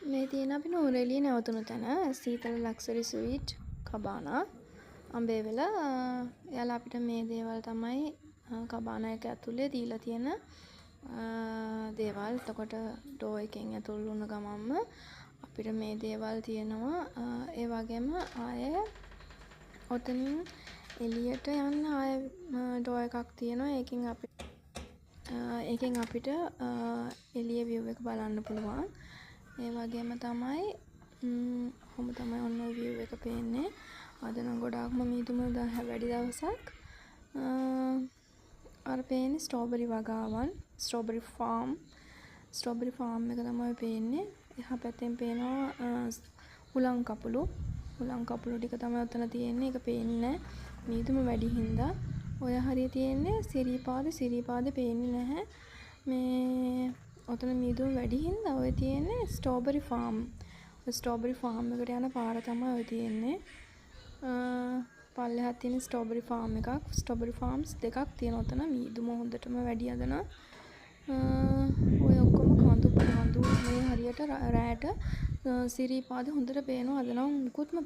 මේ තියෙන අපි නූරෙලිය නැවතුණු තැන සීතල ලක්සරි ස්වීට් කබානා අම්බේවල. එයාලා අපිට මේ දේවල් තමයි කබානා එක ඇතුලේ දීලා තියෙන දේවල්. එතකොට ඩෝ එකෙන් ඇතුල් වුණ ගමන්ම අපිට මේ දේවල් තියෙනවා. ඒ වගේම ආයේ ඔතනින් එළියට යන්න ආයේ ඩෝ එකක් තියෙනවා. ඒකෙන් අපිට එළිය view එක බලන්න පුළුවන්. ඒ වගේම තමයි කොහොම තමයි ඔන්න view එක පේන්නේ. අද නම් ගොඩාක්ම මීදුම වැඩි දවසක්. අර පේන්නේ ස්ට්‍රෝබෙරි වගාවන්, ස්ට්‍රෝබෙරි ෆාම් එක තමයි පේන්නේ. එහා පැත්තෙන් පේනවා හුලං කපුළු ටික තමයි ඔතන තියෙන්නේ. ඒක පේන්නේ නැහැ. මීදුම වැඩි හින්දා. ඔය හරිය තියෙන්නේ සිරිපාද පේන්නේ නැහැ. මේ ඔතන මීදුම වැඩි හින්දා ඔය තියෙන්නේ ස්ට්‍රෝබෙරි ෆාම්. ඔය ස්ට්‍රෝබෙරි ෆාම් එකට යන පාර තමයි ඔය තියෙන්නේ. පල්ලෙහාත් තියෙන ස්ට්‍රෝබෙරි ෆාම් එකක්. ස්ට්‍රෝබෙරි ෆාම්ස් දෙකක් තියෙනවා ඔතන. මීදුම හොඳටම වැඩි අදන. ඔය ඔක්කොම කඳු මේ හරියට රැයට සිරිපාද හොඳට පේනවා. අද නම් මුකුත්ම